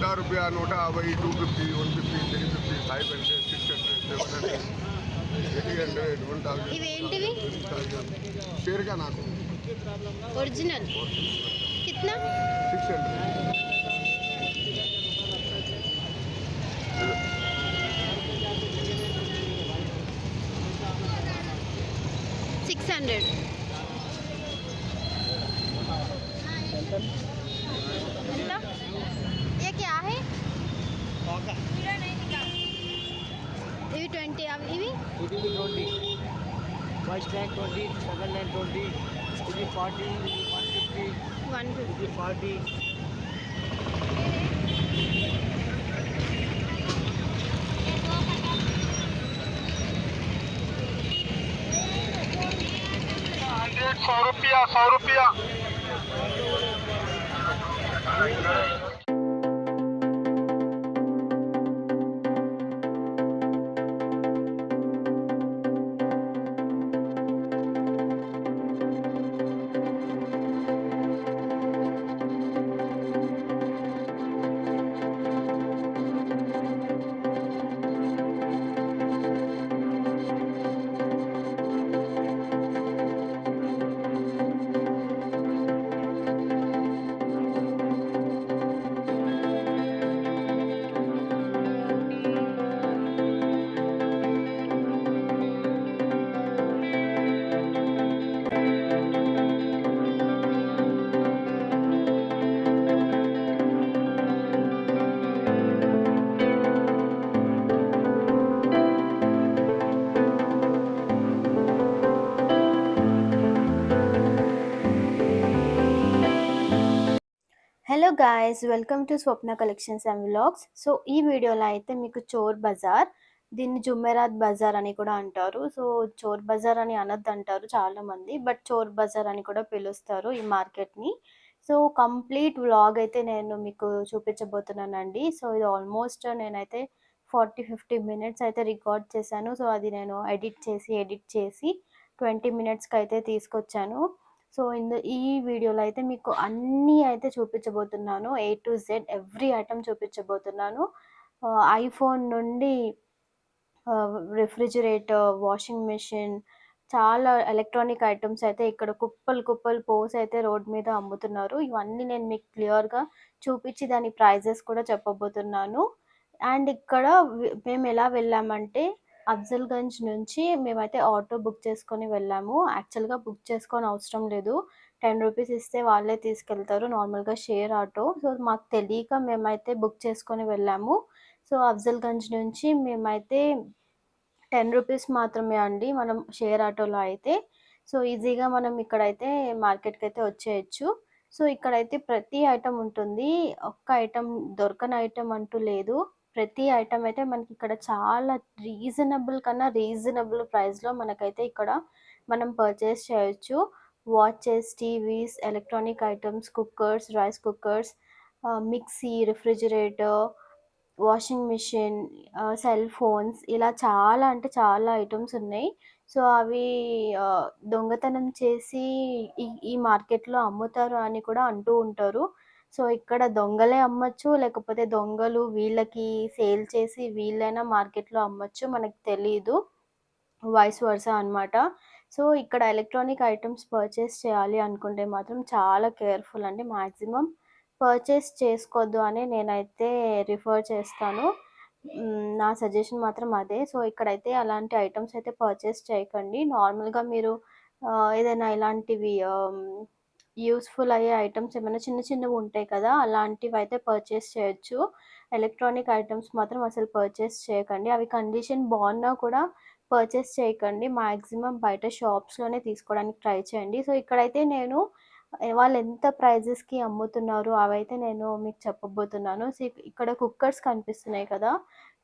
₹100, 150, 250, 150, 350, 500, 600, 700, 800, 1000. ఇవేంటివి? शेर का नाक ओरिजिनल कितना? 600. 600. ये क्या है? ఇవి 20 ఇవి ఇది 20 ఫస్ట్ ర్యాంక్ 20 సెకండ్ ర్యాంక్ 20 ఇది 40 ఇది 150 150. ఇది 40 ₹100. Hello guys, welcome to Swapna collections and vlogs. So ఈ వీడియోలో అయితే మీకు చోర్ బజార్, దీన్ని జుమ్మెరాత్ బజార్ అని కూడా అంటారు. సో చోర్ బజార్ అని అనొద్దు అంటారు చాలామంది, బట్ చోర్ బజార్ అని కూడా పిలుస్తారు ఈ మార్కెట్ని. సో కంప్లీట్ వ్లాగ్ అయితే నేను మీకు చూపించబోతున్నానండి. సో ఇది ఆల్మోస్ట్ నేనైతే 40-50 మినిట్స్ అయితే రికార్డ్ చేశాను. సో అది నేను ఎడిట్ చేసి 20 మినిట్స్కి అయితే తీసుకొచ్చాను. సో ఈ వీడియోలో అయితే మీకు అన్నీ అయితే చూపించబోతున్నాను. A to Z every item చూపించబోతున్నాను. ఐఫోన్ నుండి రిఫ్రిజిరేటర్, వాషింగ్ మెషిన్, చాలా ఎలక్ట్రానిక్ ఐటమ్స్ అయితే ఇక్కడ కుప్పలు పోసి అయితే రోడ్ మీద అమ్ముతున్నారు. ఇవన్నీ నేను మీకు క్లియర్గా చూపించి దాని ప్రైజెస్ కూడా చెప్పబోతున్నాను. అండ్ ఇక్కడ మేము ఎలా వెళ్ళామంటే అఫ్జల్గంజ్ నుంచి మేమైతే ఆటో బుక్ చేసుకొని వెళ్ళాము. యాక్చువల్గా బుక్ చేసుకొని అవసరం లేదు, ₹10 ఇస్తే వాళ్ళే తీసుకెళ్తారు, నార్మల్గా షేర్ ఆటో. సో మాకు తెలియక మేమైతే బుక్ చేసుకొని వెళ్ళాము. సో అఫ్జల్గంజ్ నుంచి మేమైతే ₹10 మాత్రమే అండి మనం షేర్ ఆటోలో అయితే. సో ఈజీగా మనం ఇక్కడైతే మార్కెట్కి అయితే వచ్చేయచ్చు. సో ఇక్కడైతే ప్రతి ఐటమ్ ఉంటుంది, ఒక్క ఐటమ్ దొరకని ఐటమ్ అంటూ లేదు. ప్రతి ఐటమ్ అయితే మనకి ఇక్కడ చాలా రీజనబుల్ ప్రైస్లో మనకైతే ఇక్కడ మనం పర్చేస్ చేయొచ్చు. Watches, TVs, electronic items, cookers, rice cookers, mixie, refrigerator, washing machine, cell phones, ఇలా చాలా అంటే చాలా ఐటమ్స్ ఉన్నాయి. సో అవి దొంగతనం చేసి ఈ మార్కెట్లో అమ్ముతారు అని కూడా అంటూ ఉంటారు. సో ఇక్కడ దొంగలే అమ్మచ్చు, లేకపోతే దొంగలు వీళ్ళకి సేల్ చేసి వీళ్ళైనా మార్కెట్లో అమ్మచ్చు, మనకు తెలీదు, వైస్ వర్సా అనమాట. సో ఇక్కడ ఎలక్ట్రానిక్ ఐటమ్స్ పర్చేస్ చేయాలి అనుకుంటే మాత్రం చాలా కేర్ఫుల్ అండి. మ్యాక్సిమం పర్చేస్ చేసుకోవద్దు అని నేనైతే రిఫర్ చేస్తాను. నా సజెషన్ మాత్రం అదే. సో ఇక్కడైతే అలాంటి ఐటమ్స్ అయితే పర్చేస్ చేయకండి. నార్మల్గా మీరు ఏదైనా ఇలాంటివి యూస్ఫుల్ అయ్యే ఐటమ్స్ ఏమైనా చిన్నవి ఉంటాయి కదా, అలాంటివి అయితే పర్చేస్ చేయొచ్చు. ఎలక్ట్రానిక్ ఐటమ్స్ మాత్రం అసలు పర్చేస్ చేయకండి. అవి కండిషన్ బాగున్నా కూడా పర్చేస్ చేయకండి. మ్యాక్సిమం బయట షాప్స్లోనే తీసుకోవడానికి ట్రై చేయండి. సో ఇక్కడైతే నేను వాళ్ళు ఎంత ప్రైజెస్కి అమ్ముతున్నారు అవైతే నేను మీకు చెప్పబోతున్నాను. సో ఇక్కడ కుక్కర్స్ కనిపిస్తున్నాయి కదా,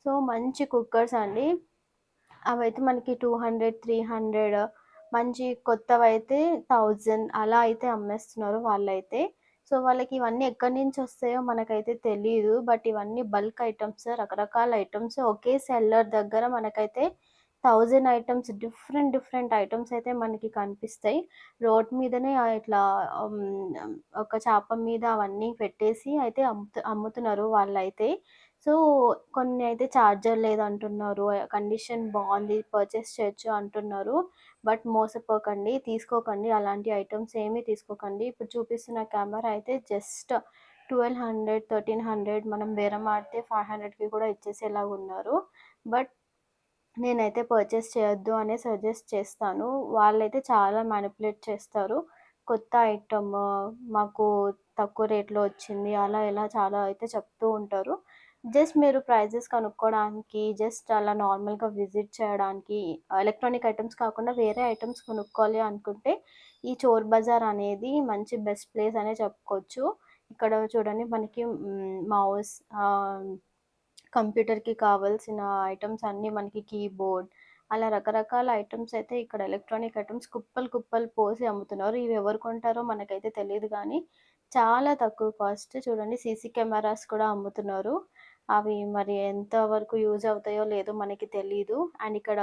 సో మంచి కుక్కర్స్ అండి. అవైతే మనకి 200, 300, మంచి కొత్తవైతే 1000 అలా అయితే అమ్మేస్తున్నారు వాళ్ళైతే. సో వాళ్ళకి ఇవన్నీ ఎక్కడి నుంచి వస్తాయో మనకైతే తెలీదు, బట్ ఇవన్నీ బల్క్ ఐటమ్స్, రకరకాల ఐటమ్స్ ఒకే సెల్లర్ దగ్గర మనకైతే 1000 ఐటెమ్స్ డిఫరెంట్ ఐటెమ్స్ అయితే మనకి కనిపిస్తాయి. రోడ్ మీదనే ఇట్లా ఒక చాప మీద అవన్నీ పెట్టేసి అయితే అమ్ముతున్నారు వాళ్ళైతే. సో, కొన్ని అయితే చార్జర్ లేదంటున్నారు. కండిషన్ బావుంది. పర్చేస్ చేయొచ్చు అంటున్నారు. బట్ మోసపోకండి. తీసుకోకండి. అలాంటి ఐటెమ్స్ ఏమీ తీసుకోకండి. ఇప్పుడు చూపిస్తున్న కెమెరా అయితే జస్ట్ 1200, 1300 మనం బేరమాడితే 500కి కూడా ఇచ్చేసేలాగున్నారు. బట్ నేనైతే పర్చేస్ చేయొద్దు అనే సజెస్ట్ చేస్తాను. వాళ్ళైతే చాలా మానిప్యులేట్ చేస్తారు. కొత్త ఐటెమ్ మాకు తక్కువ రేట్‌లో వచ్చింది. అలా ఇలా చాలా అయితే చెప్తూ ఉంటారు. జస్ట్ మీరు ప్రైజెస్ కనుక్కోవడానికి, జస్ట్ అలా నార్మల్‌గా విజిట్ చేయడానికి, ఎలక్ట్రానిక్ ఐటెమ్స్ కాకుండా వేరే ఐటెమ్స్ కొనుక్కోవాలి అనుకుంటే, ఈ చోర్ బజార్ అనేది మంచి బెస్ట్ ప్లేస్ అనే చెప్పుకోవచ్చు. ఇక్కడ చూడండి మనకి మౌస్, కంప్యూటర్‌కి కావాల్సిన ఐటెమ్స్ అన్నీ మనకి కీబోర్డ్, అలా రకరకాల ఐటెమ్స్ అయితే ఇక్కడ ఎలక్ట్రానిక్ ఐటెమ్స్ కుప్పలు కుప్పలు పోసి అమ్ముతున్నారు. ఇవి ఎవరు కొంటారో మనకైతే తెలీదు గానీ, చాలా తక్కువ కాస్ట్. చూడండి సీసీ కెమెరాస్ కూడా అమ్ముతున్నారు. అవి మరి ఎంత వరకు యూజ్ అవుతాయో లేదో మనకి తెలీదు. అండ్ ఇక్కడ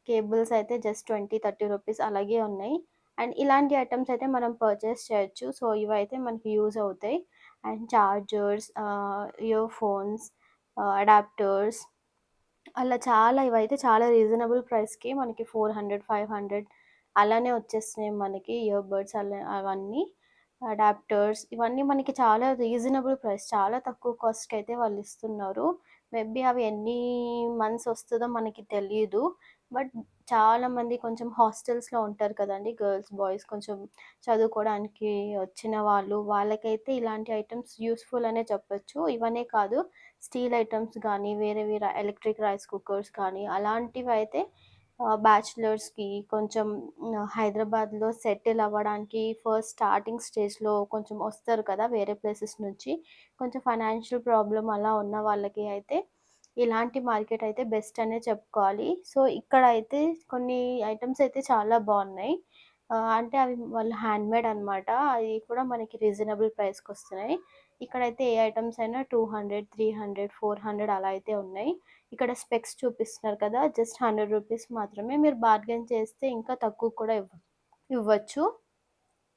కేబుల్స్ అయితే జస్ట్ 20, 30 రూపీస్ అలాగే ఉన్నాయి. అండ్ ఇలాంటి ఐటెమ్స్ అయితే మనం పర్చేస్ చేయొచ్చు. సో, ఇవైతే మనకి యూజ్ అవుతాయి. And chargers, ear phones, adapters, అలా చాలా ఇవైతే చాలా రీజనబుల్ ప్రైస్‌కి మనకి 400, 500 అలానే వచ్చేస్తున్నాయి మనకి ఇయర్ బడ్స్ అవన్నీ. అడాప్టర్స్ ఇవన్నీ మనకి చాలా రీజనబుల్ ప్రైస్. చాలా తక్కువ కాస్ట్‌కయితే వాళ్ళిస్తున్నారు. మేబీ అవి ఎన్ని మంత్స్ వస్తదో మనకి తెలీదు. బట్ చాలామంది కొంచెం హాస్టల్స్‌లో ఉంటారు కదండీ! గర్ల్స్, బాయ్స్ కొంచెం చదువుకోవడానికి వచ్చిన వాళ్ళు, వాళ్ళకైతే ఇలాంటి ఐటెమ్స్ యూజ్‌ఫుల్ అనే చెప్పొచ్చు. ఇవనే కాదు స్టీల్ ఐటెమ్స్ గానీ, వేరేవి ఎలక్ట్రిక్ రైస్ కుక్కర్స్ కానీ అలాంటివైతే బ్యాచిలర్స్‌కి కొంచెం హైదరాబాద్‌లో సెటిల్ అవ్వడానికి ఫస్ట్ స్టార్టింగ్ స్టేజ్‌లో కొంచెం వస్తారు కదా! వేరే ప్లేసెస్ నుంచి. కొంచెం ఫైనాన్షియల్ ప్రాబ్లమ్ అలా ఉన్న వాళ్ళకి అయితే ఇలాంటి మార్కెట్ అయితే బెస్ట్ అనే చెప్పుకోవాలి. సో, ఇక్కడైతే కొన్ని ఐటెమ్స్ అయితే చాలా బావున్నాయి. అంటే అవి వాళ్ళు హ్యాండ్‌మేడ్ అనమాట. అయి కూడా మనకి రీజనబుల్ ప్రైస్‌కొస్తున్నాయి. ఇక్కడైతే ఏ ఐటెమ్స్ అయినా 200, 300, 400 అలా అయితే ఉన్నాయి. ఇక్కడ స్పెక్స్ చూపిస్తున్నారు కదా! జస్ట్ 100 రూపీస్ మాత్రమే. మీరు బార్గెయిన్ చేస్తే ఇంకా తక్కువ కూడా ఇవ్వచ్చు.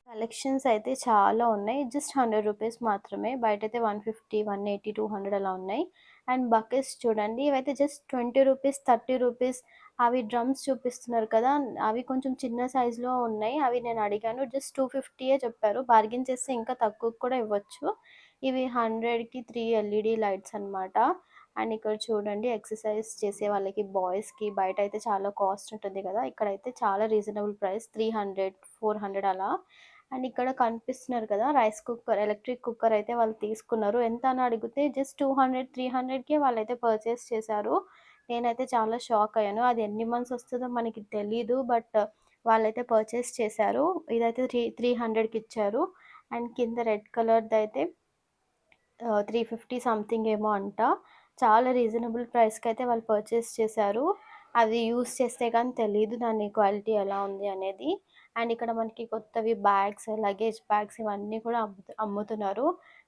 కలెక్షన్స్ అయితే చాలా ఉన్నాయి. జస్ట్ 100 రూపీస్ మాత్రమే. బయటైతే 150, 180, 200 అలా ఉన్నాయి. అండ్ బకెట్స్ చూడండి. ఇవైతే జస్ట్ 20 రూపీస్, 30 రూపీస్ అవి డ్రమ్స్ చూపిస్తున్నారు కదా! అవి కొంచెం చిన్న సైజులో ఉన్నాయి. అవి నేను అడిగాను. జస్ట్ 250యే చెప్పారు. బార్గెయిన్ చేస్తే ఇంకా తక్కువకి కూడా ఇవ్వచ్చు. ఇవి 100కి 3 ఎల్ఈడీ లైట్స్ అనమాట. అండ్ ఇక్కడ చూడండి ఎక్సర్సైజ్ చేసే వాళ్ళకి బాయ్స్‌కి బయటైతే చాలా కాస్ట్ ఉంటుంది కదా! ఇక్కడైతే చాలా రీజనబుల్ ప్రైస్ 300, 400 అలా. అండ్ ఇక్కడ కనిపిస్తున్నారు కదా! రైస్ కుక్కర్, ఎలక్ట్రిక్ కుక్కర్ అయితే వాళ్ళు తీసుకున్నారు. ఎంత అని అడిగితే జస్ట్ 200, 300కే వాళ్ళైతే పర్చేస్ చేశారు. నేనైతే చాలా షాక్ అయ్యాను. అది ఎన్ని మంత్స్ వస్తదో మనకి తెలీదు. బట్ వాళ్ళైతే పర్చేస్ చేశారు. ఇదైతే 300కి ఇచ్చారు. అండ్ కింద రెడ్ కలర్‌దయితే 350 సంథింగ్ ఏమో అంట. చాలా రీజనబుల్ ప్రైస్‌కైతే వాళ్ళు పర్చేస్ చేశారు. అది యూజ్ చేస్తే గానీ తెలీదు దాని క్వాలిటీ ఎలా ఉంది అనేది. అండ్ ఇక్కడ మనకి కొత్తవి బ్యాగ్స్, లగేజ్ బ్యాగ్స్ ఇవన్నీ కూడా అమ్ముతున్నారు.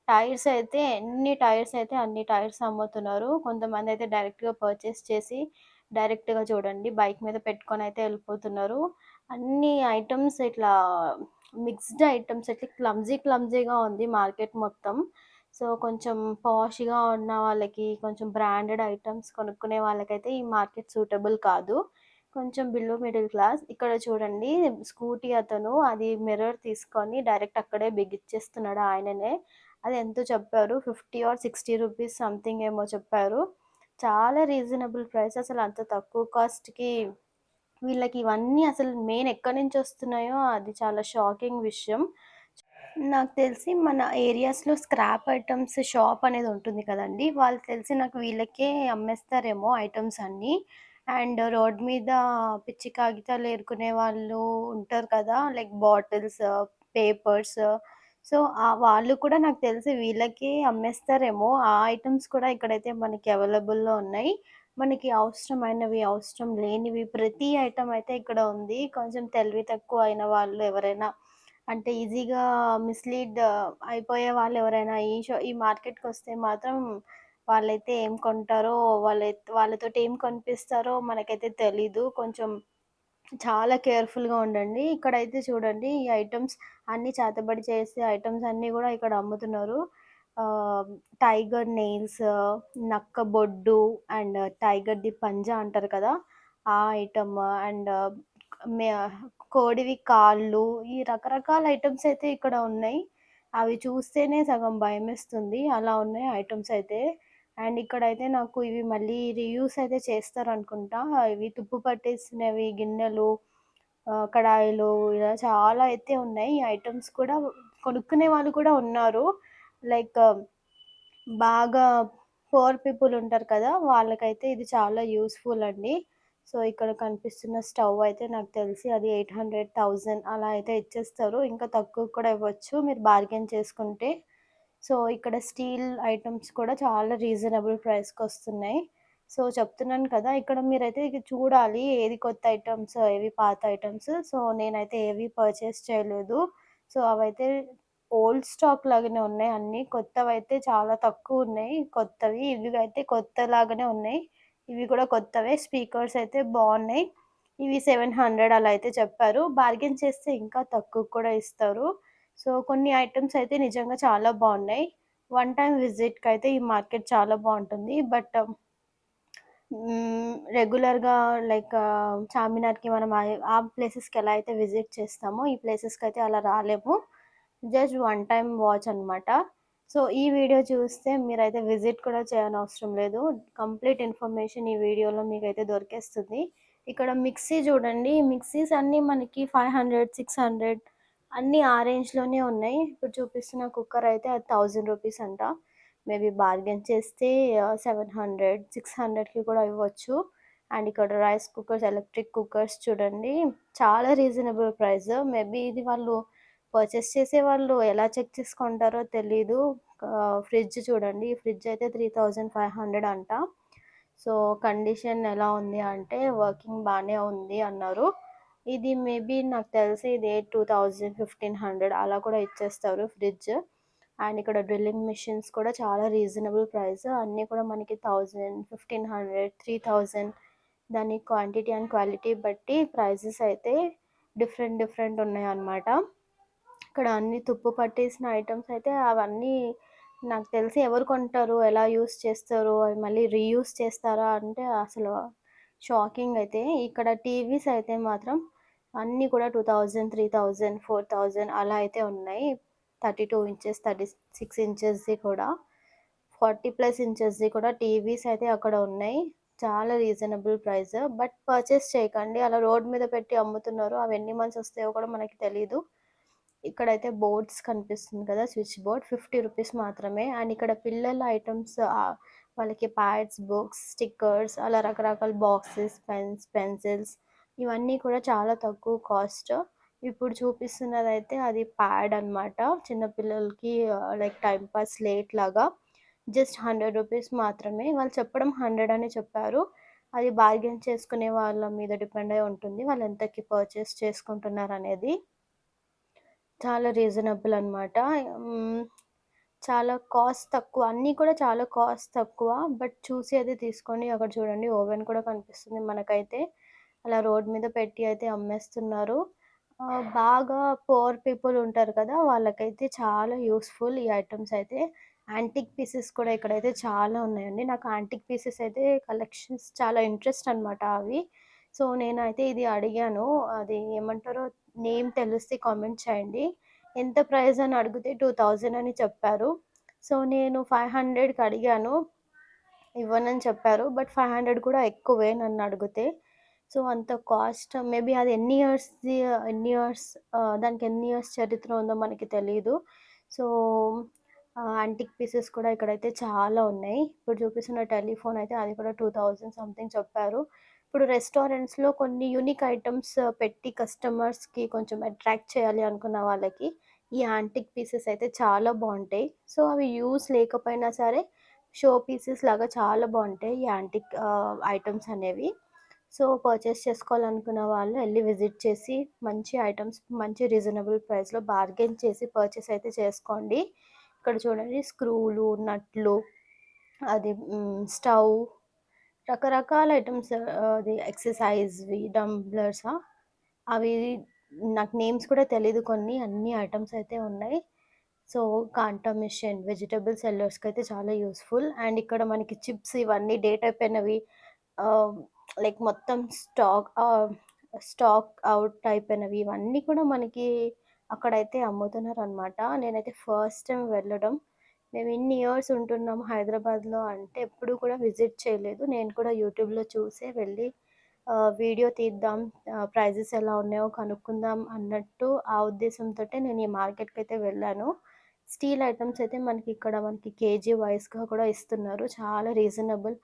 టైర్స్ అయితే ఎన్ని టైర్స్ అయితే అన్ని టైర్స్ అమ్ముతున్నారు. కొంతమందయితే డైరెక్ట్‌గా పర్చేస్ చేసి డైరెక్ట్‌గా చూడండి బైక్ మీద పెట్టుకొనయితే ఎళ్ళిపోతున్నారు. అన్ని ఐటెమ్స్ ఇట్లా మిక్స్డ్ ఐటెమ్స్ ఇట్లా క్లమ్జీగా ఉంది మార్కెట్ మొత్తం. సో, కొంచెం పాష్‌గా ఉన్న వాళ్ళకి, కొంచెం బ్రాండెడ్ ఐటెమ్స్ కొనుక్కునే వాళ్ళకైతే ఈ మార్కెట్ సూటబుల్ కాదు. కొంచెం బిలో మిడిల్ క్లాస్. ఇక్కడ చూడండి స్కూటీ అతను అది మిర్రర్ తీసుకొని డైరెక్ట్ అక్కడే బిగిచ్చేస్తున్నాడు ఆయననే. అది ఎంతో చెప్పారు 50 ఆర్ 60 రూపీస్ సంథింగ్ ఏమో చెప్పారు. చాలా రీజనబుల్ ప్రైస్. అసలు అంత తక్కువ కాస్ట్‌కి వీళ్ళకి ఇవన్నీ అసలు మెయిన్ ఎక్కడి నుంచి వస్తున్నాయో అది చాలా షాకింగ్ విషయం. నాకు తెలిసి మన ఏరియాస్‌లో స్క్రాప్ ఐటెమ్స్ షాప్ అనేది ఉంటుంది కదండీ! వాళ్ళు తెలిసి నాకు వీళ్ళకే అమ్మేస్తారేమో ఐటెమ్స్ అన్నీ. అండ్ రోడ్ మీద పిచ్చి కాగితాలు ఏరుకునే వాళ్ళు ఉంటారు కదా! Like bottles, papers. సో, వాళ్ళు కూడా నాకు తెలిసి వీళ్ళకే అమ్మేస్తారేమో. ఆ ఐటెమ్స్ కూడా ఇక్కడైతే మనకి అవైలబుల్‌లో ఉన్నాయి. మనకి అవసరమైనవి, అవసరం లేనివి ప్రతి ఐటెమ్ అయితే ఇక్కడ ఉంది. కొంచెం తెలివి తక్కువ అయిన వాళ్ళు ఎవరైనా అంటే ఈజీగా మిస్‌లీడ్ అయిపోయే వాళ్ళెవరైనా ఈ మార్కెట్‌కొస్తే మాత్రం వాళ్ళైతే ఏం కొంటారో, వాళ్ళతోటి ఏం కొనిపిస్తారో మనకైతే తెలీదు. కొంచెం చాలా కేర్‌ఫుల్‌గా ఉండండి. ఇక్కడైతే చూడండి ఈ ఐటెమ్స్ అన్నీ చేతబడి చేసే ఐటెమ్స్ అన్నీ గూడా ఇక్కడ అమ్ముతున్నారు. ఆహ్, టైగర్ నెయిల్స్, నక్క బొడ్డు అండ్ టైగర్‌ది పంజా అంటారు కదా! ఆ ఐటెమ్ అండ్ మే కోడివి కాళ్ళు, ఈ రకరకాల ఐటెమ్స్ అయితే ఇక్కడ ఉన్నాయి. అవి చూస్తేనే సగం భయమేస్తుంది. అలా ఉన్నాయి ఐటెమ్స్ అయితే. అండ్ ఇక్కడైతే నాకు ఇవి మళ్ళీ రీయూజ్ అయితే చేస్తారనుకుంటా. ఇవి తుప్పు పట్టేసినవి గిన్నెలు, కడాయిలు ఇలా చాలా అయితే ఉన్నాయి. ఈ ఐటెమ్స్ కూడా కొనుక్కునే వాళ్ళు కూడా ఉన్నారు. లైక్ బాగా పూర్ పీపుల్ ఉంటారు కదా! వాళ్ళకైతే ఇది చాలా యూజ్‌ఫుల్ అండి. సో, ఇక్కడ కనిపిస్తున్న స్టవ్ అయితే నాకు తెలిసి అది 800, 1000 అలా అయితే ఇచ్చేస్తారు. ఇంకా తక్కువకి కూడా ఇవ్వచ్చు మీరు బార్గెయిన్ చేసుకుంటే. సో, ఇక్కడ స్టీల్ ఐటెమ్స్ కూడా చాలా రీజనబుల్ ప్రైస్‌కొస్తున్నాయి. సో, చెప్తున్నాను కదా! ఇక్కడ మీరైతే ఇది చూడాలి. ఏది కొత్త ఐటెమ్స్, ఏవి పాత ఐటెమ్స్. సో, నేనైతే ఏవి పర్చేస్ చేయలేదు. సో, అవైతే ఓల్డ్ స్టాక్ లాగానే ఉన్నాయి అన్నీ. కొత్తవైతే చాలా తక్కువున్నాయి కొత్తవి. ఇవివైతే కొత్తలాగానే ఉన్నాయి. ఇవి కూడా కొత్తవే. స్పీకర్స్ అయితే బావున్నాయి. ఇవి 700 అలా అయితే చెప్పారు. బార్గెయిన్ చేస్తే ఇంకా తక్కువకి కూడా ఇస్తారు. సో, కొన్ని ఐటెమ్స్ అయితే నిజంగా చాలా బావున్నాయి. వన్ టైమ్ విజిట్‌కైతే ఈ మార్కెట్ చాలా బావుంటుంది. బట్ రెగ్యులర్‌గా లైక్ చార్మినార్‌కి మనం ఆ ప్లేసెస్‌కి ఎలా అయితే విజిట్ చేస్తామో, ఈ ప్లేసెస్‌కైతే అలా రాలేము. జస్ట్ వన్ టైమ్ వాచ్ అనమాట. సో, ఈ వీడియో చూస్తే మీరైతే విజిట్ కూడా చేయనవసరం లేదు. కంప్లీట్ ఇన్ఫర్మేషన్ ఈ వీడియోలో మీకైతే దొరికేస్తుంది. ఇక్కడ మిక్సీ చూడండి. మిక్సీస్ అన్నీ మనకి 500, 600 అన్నీ ఆ రేంజ్‌లోనే ఉన్నాయి. ఇప్పుడు చూపిస్తున్న కుక్కర్ అయితే అది రూ. 1000 అంట. మేబీ బార్గెయిన్ చేస్తే 700, 600కి కూడా ఇవ్వచ్చు. అండ్ ఇక్కడ రైస్ కుక్కర్స్, ఎలక్ట్రిక్ కుక్కర్స్ చూడండి. చాలా రీజనబుల్ ప్రైస్. మేబీ ఇది వాళ్ళు పర్చేస్ చేసేవాళ్ళు ఎలా చెక్ చేసుకుంటారో తెలీదు. ఫ్రిడ్జ్ చూడండి. ఈ ఫ్రిడ్జ్ అయితే 3500 అంట. సో, కండిషన్ ఎలా ఉంది అంటే వర్కింగ్ బానే ఉంది అన్నారు. ఇది మేబీ నాకు తెలిసి ఇది 2000, 1500 అలా కూడా ఇచ్చేస్తారు ఫ్రిడ్జ్. అండ్ ఇక్కడ డ్రిల్లింగ్ మెషిన్స్ కూడా చాలా రీజనబుల్ ప్రైస్. అన్నీ కూడా మనకి 1000, 1500, 3000 దాని క్వాంటిటీ అండ్ క్వాలిటీ బట్టి ప్రైజెస్ అయితే డిఫరెంట్ డిఫరెంట్ ఉన్నాయన్నమాట. ఇక్కడ అన్ని తుప్పు పట్టేసిన ఐటెమ్స్ అయితే అవన్నీ నాకు తెలిసి ఎవరు కొంటారు? ఎలా యూజ్ చేస్తారు? అవి మళ్ళీ రీయూజ్ చేస్తారా? అంటే అసలు షాకింగ్ అయితే. ఇక్కడ టీవీస్ అయితే మాత్రం అన్నీ కూడా 2000, 3000, 4000 అలా అయితే ఉన్నాయి. 32 ఇంచెస్, 36 ఇంచెస్‌ది కూడా 40+ ఇంచెస్‌ది కూడా టీవీస్ అయితే అక్కడ ఉన్నాయి. చాలా రీజనబుల్ ప్రైస్. బట్ పర్చేస్ చేయకండి. అలా రోడ్ మీద పెట్టి అమ్ముతున్నారు. అవి ఎన్ని మంత్స్ వస్తాయో కూడా మనకి తెలీదు. ఇక్కడైతే బోర్డ్స్ కనిపిస్తుంది కదా! స్విచ్ బోర్డ్ రూ. 50 మాత్రమే. అండ్ ఇక్కడ పిల్లల ఐటెమ్స్ వాళ్ళకి ప్యాడ్స్, బుక్స్, స్టిక్కర్స్ అలా రకరకాల బాక్సెస్, పెన్స్, పెన్సిల్స్ ఇవన్నీ కూడా చాలా తక్కువ కాస్ట్. ఇప్పుడు చూపిస్తున్నదైతే అది ప్యాడ్ అనమాట. చిన్న పిల్లలకి లైక్ టైమ్ పాస్ స్లేట్ లాగా. జస్ట్ రూ. 100 మాత్రమే. వాళ్ళు చెప్పడం 100 అని చెప్పారు. అది బార్గెయిన్ చేసుకునే వాళ్ళ మీద డిపెండ్ అయి ఉంటుంది. వాళ్ళు ఎంతకి పర్చేస్ చేసుకుంటున్నారనేది. చాలా రీజనబుల్ అనమాట. హ్మ్. చాలా కాస్ట్ తక్కువ. అన్నీ కూడా చాలా కాస్ట్ తక్కువ. బట్ చూసి అయితే తీసుకోండి. అక్కడ చూడండి ఓవెన్ కూడా కనిపిస్తుంది మనకైతే. అలా రోడ్ మీద పెట్టి అయితే అమ్మేస్తున్నారు. బాగా పూర్ పీపుల్ ఉంటారు కదా! వాళ్ళకైతే చాలా యూజ్‌ఫుల్ ఈ ఐటెమ్స్ అయితే. యాంటిక్ పీసెస్ కూడా ఇక్కడైతే చాలా ఉన్నాయండి. నాకు యాంటిక్ పీసెస్ అయితే కలెక్షన్స్ చాలా ఇంట్రెస్ట్ అనమాట అవి. సో, నేనైతే ఇది అడిగాను. అది ఏమంటారో నేమ్ తెలిస్తే కామెంట్ చేయండి. ఎంత ప్రైస్ అని అడిగితే 2000 అని చెప్పారు. సో, నేను 500కి అడిగాను. ఇవ్వనని చెప్పారు. బట్ 500 కూడా ఎక్కువే నన్నడిగితే. సో, అంత కాస్ట్ మేబీ అది ఎన్ని ఇయర్స్ దానికి ఎన్ని ఇయర్స్ చరిత్ర ఉందో మనకి తెలీదు. సో, యాంటిక్ పీసెస్ కూడా ఇక్కడైతే చాలా ఉన్నాయి. ఇప్పుడు చూపిస్తున్న టెలిఫోన్ అయితే అది కూడా 2000 సంథింగ్ చెప్పారు. ఇప్పుడు రెస్టారెంట్స్‌లో కొన్ని యూనిక్ ఐటెమ్స్ పెట్టి కస్టమర్స్‌కి కొంచెం అట్రాక్ట్ చేయాలి అనుకున్న వాళ్ళకి ఈ యాంటిక్ పీసెస్ అయితే చాలా బావుంటాయి. సో, అవి యూజ్ లేకపోయినా సరే షో పీసెస్ లాగా చాలా బావుంటాయి ఈ యాంటిక్ ఐటెమ్స్ అనేవి. సో, పర్చేస్ చేసుకోవాలనుకున్న వాళ్ళు ఎళ్లి విజిట్ చేసి మంచి ఐటెమ్స్ మంచి రీజనబుల్ ప్రైస్‌లో బార్గెయిన్ చేసి పర్చేస్ అయితే చేసుకోండి. ఇక్కడ చూడండి స్క్రూలు, నట్లు అది స్టవ్, రకరకాల ఐటెమ్స్, అది ఎక్సర్సైజ్‌వి డంబ్లర్సా? అవి నాకు నేమ్స్ కూడా తెలీదు కొన్ని. అన్ని ఐటెమ్స్ అయితే ఉన్నాయి. సో, కాంటా మిషన్, వెజిటబుల్ సెల్లర్స్‌కైతే చాలా యూజ్‌ఫుల్. అండ్ ఇక్కడ మనకి చిప్స్ ఇవన్నీ డేట్ అయిపోయినవి, ఆహ్, లైక్ మొత్తం స్టాక్ ఔట్ అయిపోయినవి ఇవన్నీ కూడా మనకి అక్కడైతే అమ్ముతున్నారనమాట. నేనైతే ఫస్ట్ టైమ్ వెళ్ళడం. మేము ఇన్ని ఇయర్స్ ఉంటున్నాం హైదరాబాద్‌లో అంటే ఎప్పుడు కూడా విజిట్ చేయలేదు. నేను కూడా యూట్యూబ్‌లో చూసే వెళ్ళి వీడియో తీద్దాం, ప్రైజెస్ ఎలా ఉన్నాయో కనుక్కుందాం అన్నట్టు ఆ ఉద్దేశంతోటే నేను ఈ మార్కెట్‌కైతే వెళ్ళాను. స్టీల్ ఐటెమ్స్ అయితే మనకి కేజీ వైస్‌గా కూడా ఇస్తున్నారు. చాలా రీజనబుల్.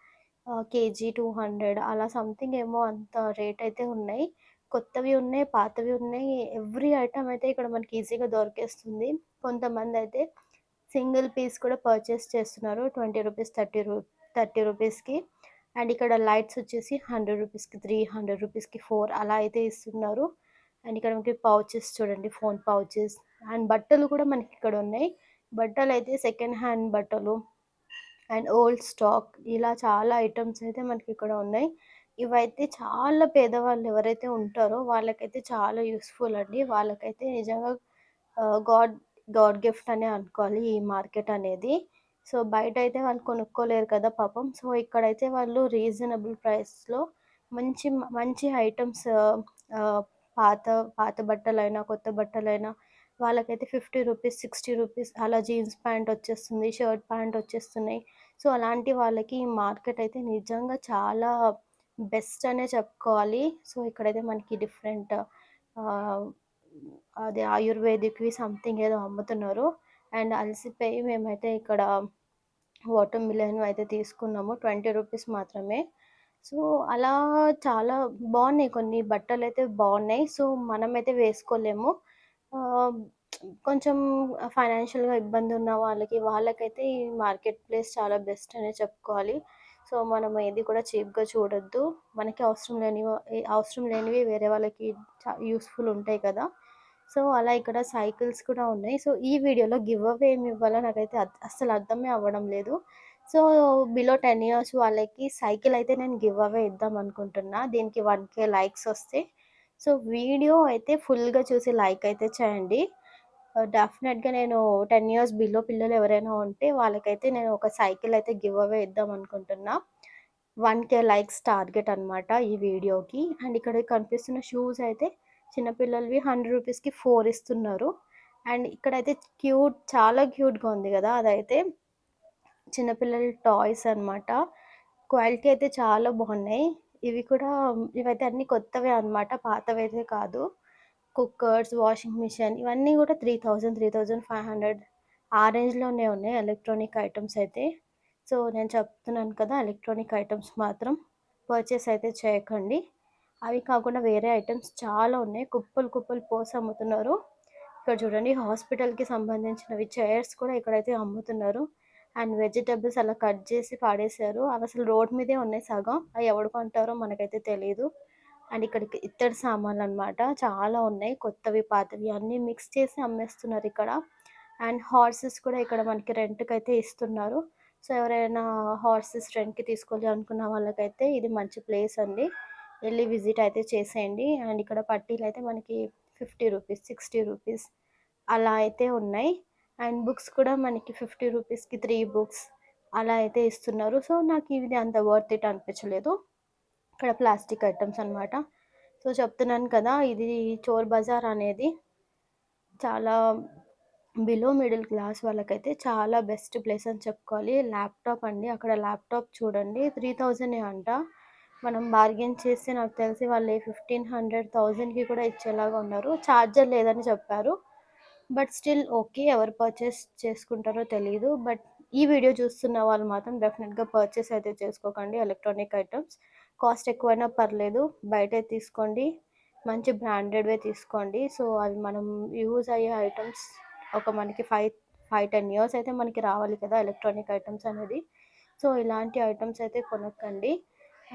కేజీ 200 అలా సంథింగ్ ఏమో అంత రేట్ అయితే ఉన్నాయి. కొత్తవి ఉన్నాయి, పాతవి ఉన్నాయి. ఎవ్రీ ఐటెమ్ అయితే ఇక్కడ మనకి ఈజీగా దొరికేస్తుంది. కొంతమందయితే సింగిల్ పీస్ కూడా పర్చేస్ చేస్తున్నారు. రూ. 20, 30 రూపీస్‌కి. అండ్ ఇక్కడ లైట్స్ వచ్చేసి రూ. 100కి 3, రూ. 100కి 4 అలా అయితే ఇస్తున్నారు. అండ్ ఇక్కడ మనకి పౌచెస్ చూడండి, ఫోన్ పౌచెస్. అండ్ బట్టలు కూడా మనకిక్కడ ఉన్నాయి. బట్టలైతే సెకండ్ హ్యాండ్ బట్టలు అండ్ ఓల్డ్ స్టాక్ ఇలా చాలా ఐటెమ్స్ అయితే మనకిక్కడ ఉన్నాయి. ఇవైతే చాలా పేదవాళ్ళు ఎవరైతే ఉంటారో వాళ్ళకైతే చాలా యూజ్‌ఫుల్ అండి. వాళ్ళకైతే నిజంగా గాడ్ గాడ్ గిఫ్ట్ అనే అనుకోవాలి ఈ మార్కెట్ అనేది. సో, బయటైతే వాళ్ళు కొనుక్కోలేరు కదా పాపం. సో, ఇక్కడైతే వాళ్ళు రీజనబుల్ ప్రైస్‌లో మంచి మంచి ఐటెమ్స్, ఆహ్, పాత పాత బట్టలైనా, కొత్త బట్టలైనా వాళ్ళకైతే రూ. 50, రూ. 60 అలా జీన్స్ ప్యాంట్ వచ్చేస్తుంది, షర్ట్ ప్యాంట్ వచ్చేస్తున్నాయి. సో, అలాంటి వాళ్ళకి ఈ మార్కెట్ అయితే నిజంగా చాలా బెస్ట్ అనే చెప్పుకోవాలి. సో, ఇక్కడైతే మనకి డిఫరెంట్ ఆహ్, అది ఆయుర్వేదిక్‌వి సంథింగ్ ఏదో అమ్ముతున్నారు. అండ్ అలసిపోయి మేమైతే ఇక్కడ వాటర్ మిలన్ అయితే తీసుకున్నాము. రూ. 20 మాత్రమే. సో, అలా చాలా బావున్నాయి, కొన్ని బట్టలైతే బావున్నాయి. సో, మనమైతే వేసుకోలేము. ఆహ్, కొంచెం ఫైనాన్షియల్‌గా ఇబ్బందున్న వాళ్ళకైతే ఈ మార్కెట్ ప్లేస్ చాలా బెస్ట్ అనే చెప్పుకోవాలి. సో, మనం ఏది కూడా చీప్‌గా చూడొద్దు. మనకి అవసరం లేనివి వేరే వాళ్ళకి యూజ్‌ఫుల్ ఉంటాయి కదా! సో, అలా ఇక్కడ సైకిల్స్ కూడా ఉన్నాయి. సో, ఈ వీడియోలో గివ్ అవే ఏమి ఇవ్వాలో నాకైతే అస్సలు అర్థమే అవ్వడం లేదు. సో, బిలో 10 ఇయర్స్ వాళ్ళకి సైకిల్ అయితే నేను గివ్ అవే ఇద్దాం అనుకుంటున్నా. దీనికి 1,000 లైక్స్ వస్తే. సో, వీడియో అయితే ఫుల్‌గా చూసి లైక్ అయితే చేయండి. డెఫినెట్‌గా నేను 10 ఇయర్స్ బిలో పిల్లలు ఎవరైనా ఉంటే వాళ్ళకైతే నేను ఒక సైకిల్ అయితే గివ్ అవే ఇద్దాం అనుకుంటున్నా. 1,000 లైక్స్ టార్గెట్ అనమాట ఈ వీడియోకి. అండ్ ఇక్కడ కనిపిస్తున్న షూస్ అయితే చిన్న పిల్లలవి రూ. 100కి 4 ఇస్తున్నారు. అండ్ ఇక్కడైతే చాలా క్యూట్‌గా ఉంది గదా! అదైతే చిన్న పిల్లల టాయ్స్ అనమాట. క్వాలిటీ అయితే చాలా బాగున్నాయి. ఇవైతే అన్నీ కొత్తవే అనమాట. పాతవైతే కాదు. కుక్కర్స్, వాషింగ్ మిషన్ ఇవన్నీ గూడా 3000, 3500 ఆ రేంజ్‌లోనే ఉన్నాయి ఎలక్ట్రానిక్ ఐటెమ్స్ అయితే. సో, నేను చెప్తున్నాను కదా! ఎలక్ట్రానిక్ ఐటెమ్స్ మాత్రం పర్చేస్ అయితే చేయకండి. అవి కాకుండా వేరే ఐటెమ్స్ చాలా ఉన్నాయి. కుప్పలు కుప్పలు పోసి అమ్ముతున్నారు. ఇక్కడ చూడండి, హాస్పిటల్‌కి సంబంధించినవి చైర్స్ కూడా ఇక్కడైతే అమ్ముతున్నారు. అండ్ వెజిటబుల్స్ అలా కట్ చేసి పాడేశారు. అవసలు రోడ్ మీదే ఉన్నాయి సగం. అయి ఎవడు కొంటారో మనకైతే తెలీదు. అండ్ ఇక్కడికి ఇత్తడి సామాన్లనమాట. చాలా ఉన్నాయి. కొత్తవి, పాతవి అన్నీ మిక్స్ చేసి అమ్మేస్తున్నారిక్కడ. అండ్ హార్సెస్ కూడా ఇక్కడ మనకి రెంట్‌కైతే ఇస్తున్నారు. సో, ఎవరైనా హార్సెస్ రెంట్‌కి తీసుకోవాలి అనుకున్న వాళ్ళకైతే ఇది మంచి ప్లేస్ అండి. ఎళ్లి విజిట్ అయితే చేసేయండి. అండ్ ఇక్కడ పట్టీలయితే మనకి రూ. 50, రూ. 60 అలా అయితే ఉన్నాయి. అండ్ బుక్స్ కూడా మనకి రూ. 50కి 3 బుక్స్ అలా అయితే ఇస్తున్నారు. సో, నాకు ఇది అంత వర్త్ ఇట్ అనిపించలేదు. ఇక్కడ ప్లాస్టిక్ ఐటెమ్స్ అనమాట. సో, చెప్తున్నాను కదా! ఇది చోర్ బజార్ అనేది చాలా బిలో మిడిల్ క్లాస్ వాళ్ళకైతే చాలా బెస్ట్ ప్లేస్ అని చెప్పుకోవాలి. ల్యాప్‌టాప్ అండి. అక్కడ ల్యాప్‌టాప్ చూడండి 3000 అంట. మనం బార్గెయిన్ చేస్తే నాకు తెలిసి వాళ్ళు 1500, 1000కి కూడా ఇచ్చేలాగా ఉన్నారు. చార్జర్ లేదని చెప్పారు. But still okay. ఎవరు పర్చేస్ చేసుకుంటారో తెలీదు. బట్ ఈ వీడియో చూస్తున్న వాళ్ళు మాత్రం డెఫినిట్‌గా పర్చేస్ అయితే చేసుకోకండి ఎలక్ట్రానిక్ ఐటెమ్స్. కాస్ట్ ఎక్కువైనా పర్లేదు. బయటే తీసుకోండి. మంచి బ్రాండెడ్‌వే తీసుకోండి. సో, అవి మనం యూజ్ అయ్యే ఐటెమ్స్ మనకి 10 ఇయర్స్ అయితే మనకి రావాలి కదా! ఎలక్ట్రానిక్ ఐటెమ్స్ అనేది. సో, ఇలాంటి ఐటెమ్స్ అయితే కొనక్కండి.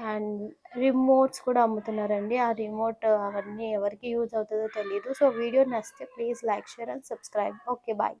అండ్ రిమోట్స్ కూడా అమ్ముతున్నారండి. ఆ రిమోట్ అవన్నీ ఎవరికి యూజ్ అవుతదో తెలీదు. సో, వీడియో నచ్చితే please like, share and subscribe. Okay. Bye.